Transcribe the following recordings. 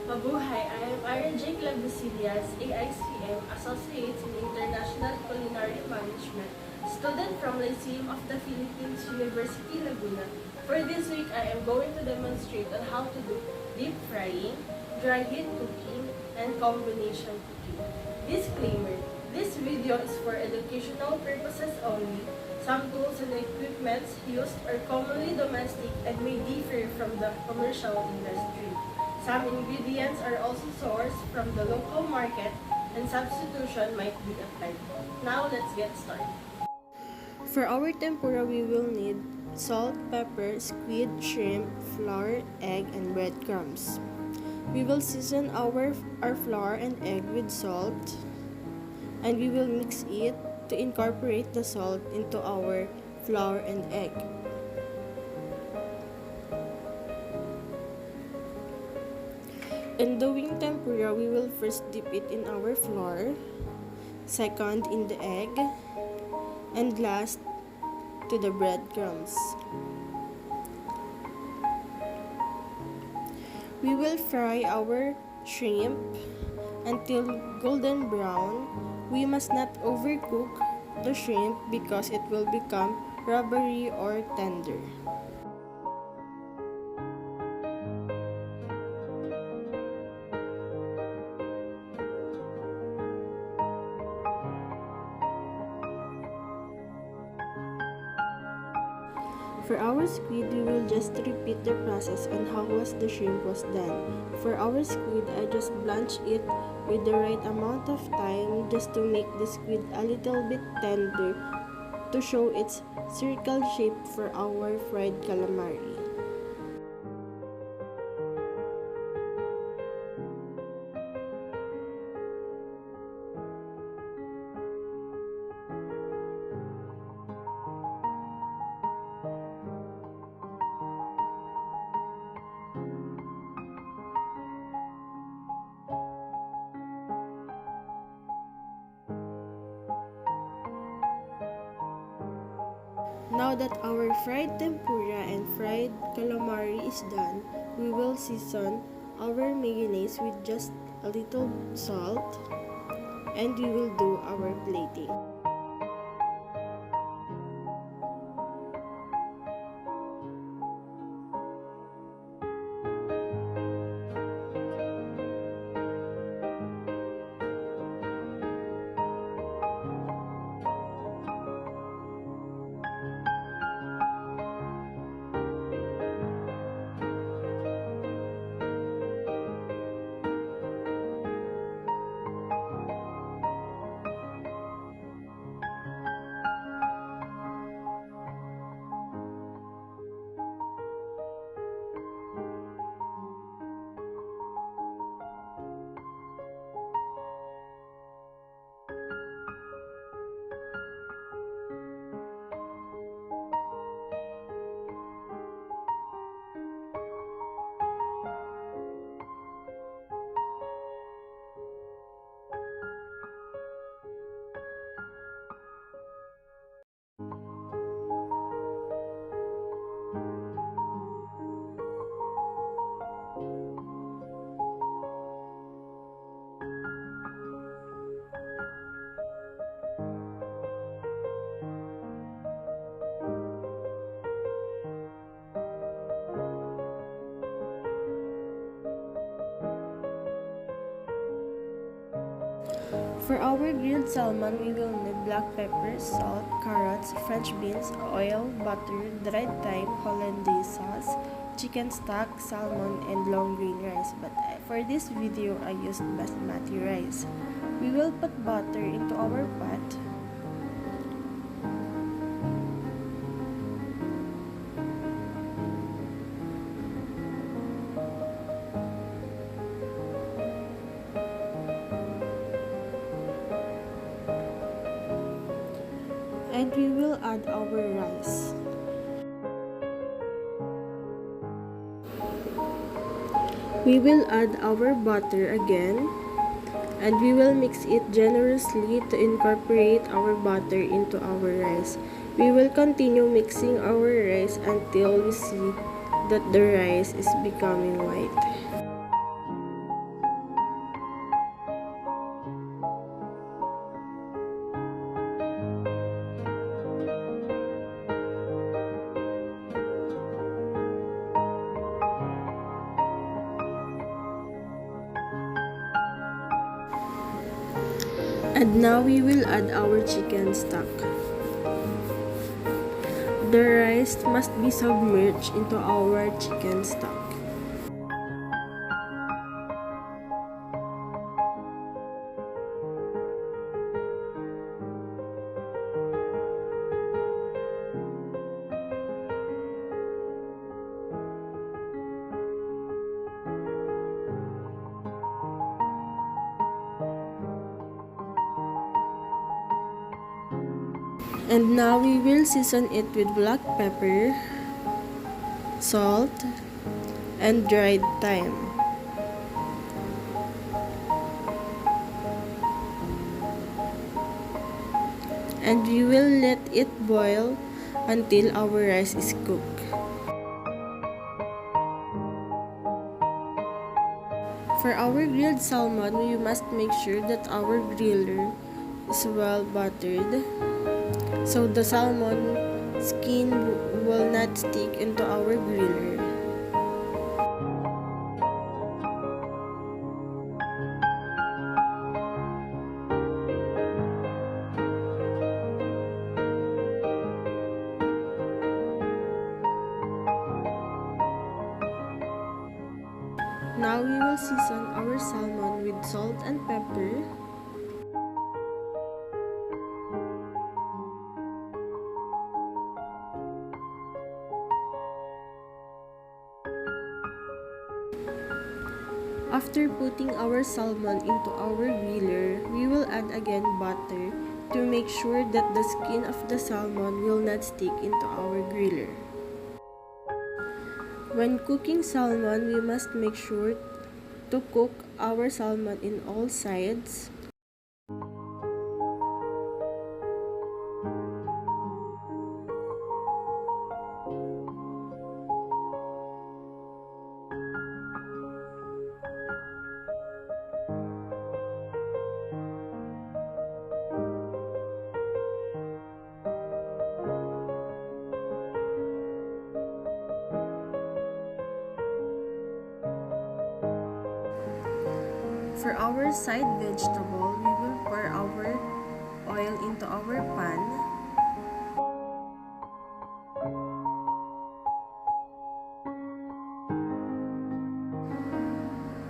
Mabuhay! I am Aaron J. Clavesillas, AICM, Associate in International Culinary Management, student from Lyceum of the Philippines, University, Laguna. For this week, I am going to demonstrate on how to do deep frying, dry heat cooking, and combination cooking. Disclaimer: this video is for educational purposes only. Some tools and equipments used are commonly domestic and may differ from the commercial industry. Some ingredients are also sourced from the local market and substitution might be applied. Now let's get started. For our tempura, we will need salt, pepper, squid, shrimp, flour, egg, and breadcrumbs. We will season our flour and egg with salt, and we will mix it to incorporate the salt into our flour and egg. In doing tempura, we will first dip it in our flour, second in the egg, and last to the breadcrumbs. We will fry our shrimp until golden brown. We must not overcook the shrimp because it will become rubbery or tender. For our squid, we will just repeat the process on how the shrimp was done. For our squid, I just blanch it with the right amount of time just to make the squid a little bit tender to show its circle shape for our fried calamari. Now that our fried tempura and fried calamari is done, we will season our mayonnaise with just a little salt, and we will do our plating. For our grilled salmon, we will need black pepper, salt, carrots, French beans, oil, butter, dried thyme, hollandaise sauce, chicken stock, salmon, and long grain rice. But for this video, I used basmati rice. We will put butter into our pot. And we will add our rice. We will add our butter again, and we will mix it generously to incorporate our butter into our rice. We will continue mixing our rice until we see that the rice is becoming white. And now we will add our chicken stock. The rice must be submerged into our chicken stock. And now we will season it with black pepper, salt, and dried thyme. And we will let it boil until our rice is cooked. For our grilled salmon, we must make sure that our griller is well buttered, so the salmon skin will not stick into our griller. Now we will season our salmon with salt and pepper. After putting our salmon into our griller, we will add again butter to make sure that the skin of the salmon will not stick into our griller. When cooking salmon, we must make sure to cook our salmon in all sides. For our side vegetable, we will pour our oil into our pan.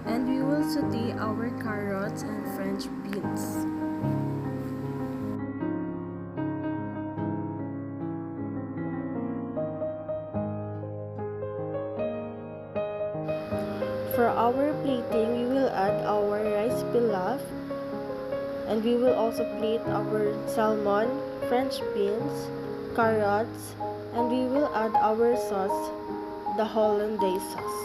And we will saute our carrots and French beans. For our plating, we will add our rice pilaf, and we will also plate our salmon, French beans, carrots, and we will add our sauce, the hollandaise sauce.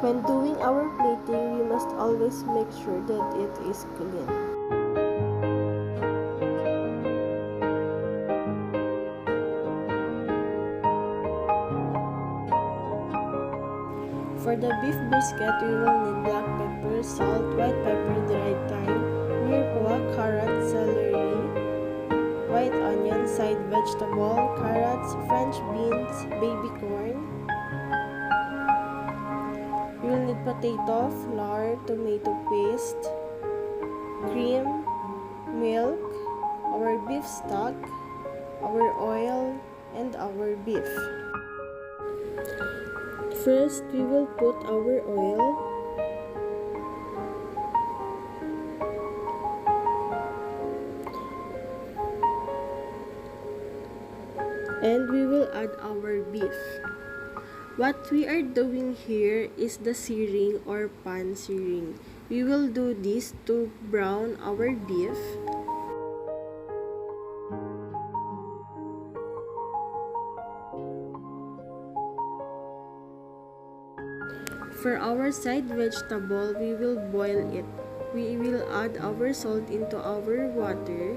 When doing our plating, we must always make sure that it is clean. For the beef brisket, we will need black pepper, salt, white pepper, dried thyme, mirepoix, carrot, celery, potato, flour, tomato paste, cream, milk, our beef stock, our oil, and our beef. First, we will put our oil. And we will add our beef. What we are doing here is the searing or pan searing. We will do this to brown our beef. For our side vegetable, we will boil it. We will add our salt into our water.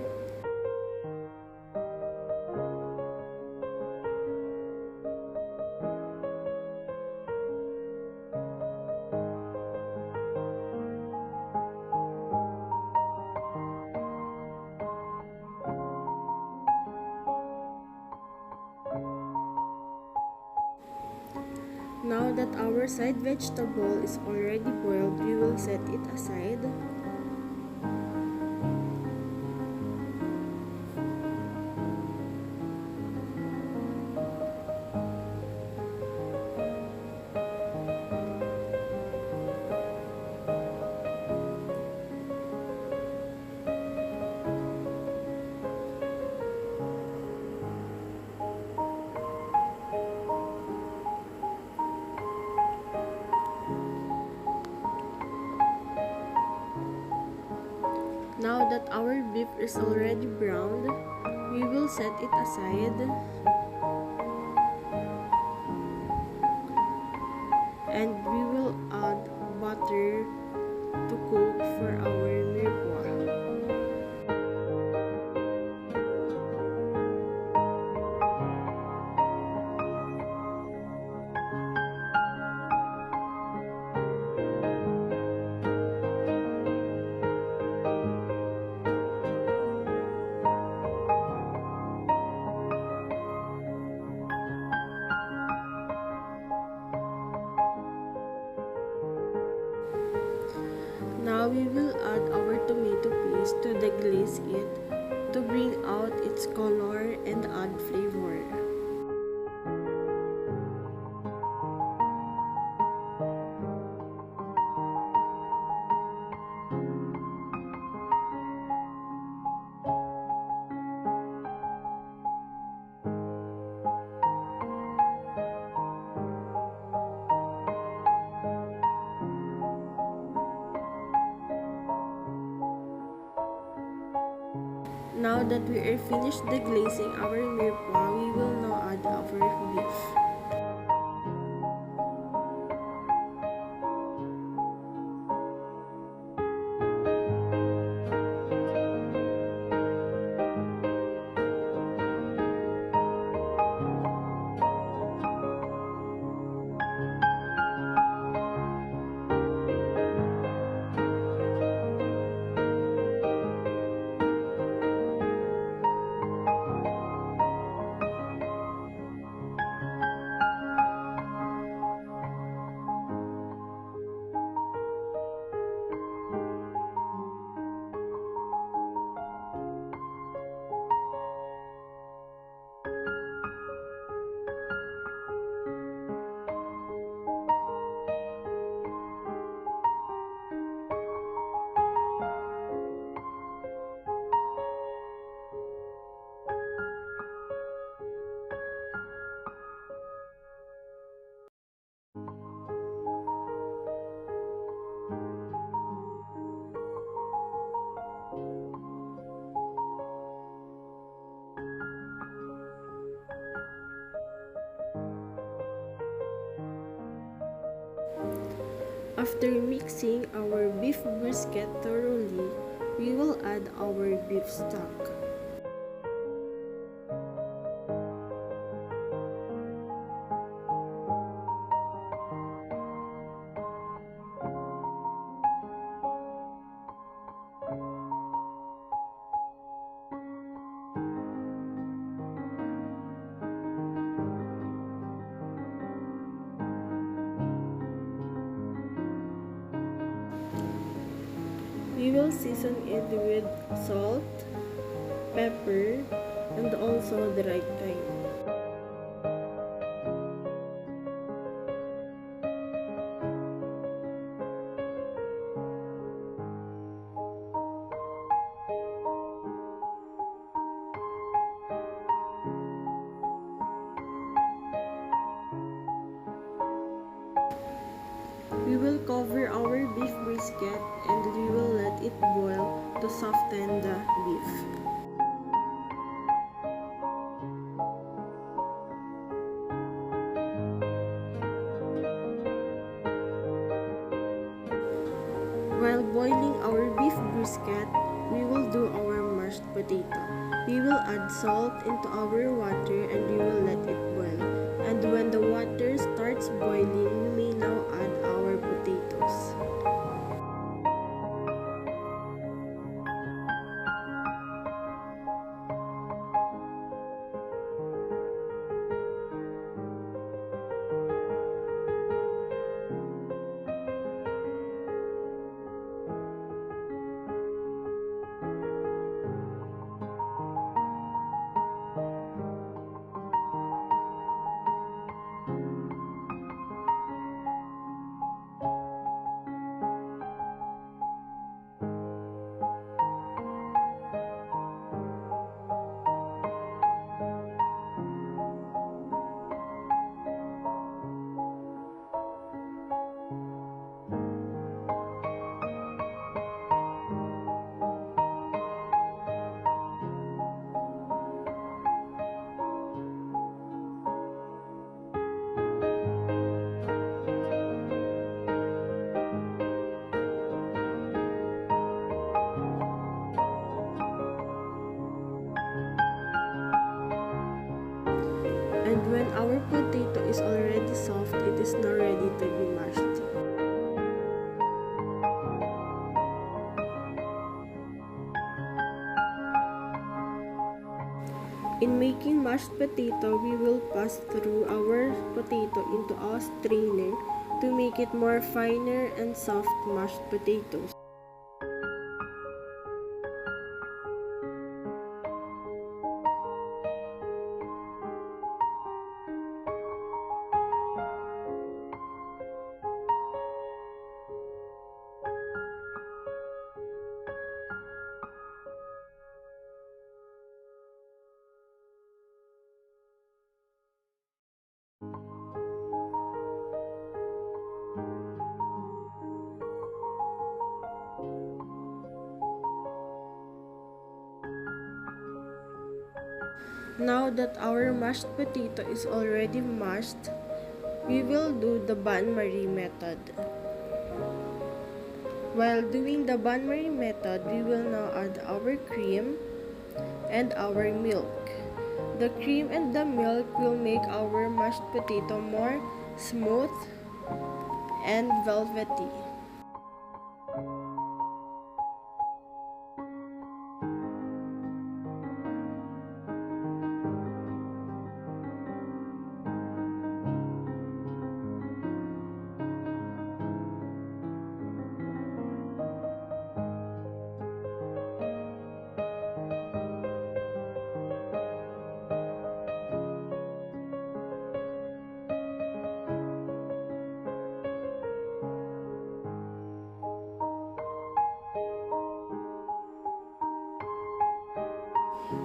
Now that our side vegetable is already boiled, we will set it aside. Now that our beef is already browned, we will set it aside. And we will add butter to cook for our mirepoix. Now we will add our tomato paste to deglaze it to bring out its color and add flavor. Now that we are finished deglazing our mirepoix, we will now add our beef. After mixing our beef brisket thoroughly, we will add our beef stock. We will season it with salt, pepper, and also the right thyme. We will cover our beef brisket and we will let it boil to soften the beef. While boiling our beef brisket, we will do our mashed potato. We will add salt into our water and we will let it boil. And when the water starts boiling, we may now add our potatoes. And when our potato is already soft, it is now ready to be mashed. In making mashed potato, we will pass through our potato into a strainer to make it more finer and soft mashed potatoes. Now that our mashed potato is already mashed, we will do the bain-marie method. While doing the bain-marie method, we will now add our cream and our milk. The cream and the milk will make our mashed potato more smooth and velvety.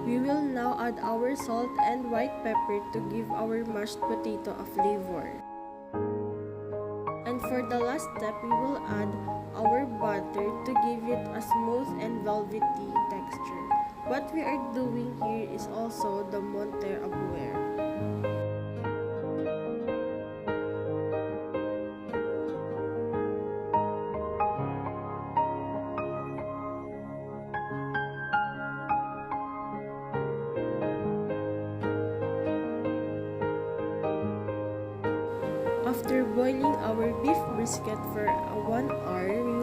We will now add our salt and white pepper to give our mashed potato a flavor. And for the last step, we will add our butter to give it a smooth and velvety texture. What we are doing here is also the monte abuer. After boiling our beef brisket for 1 hour, we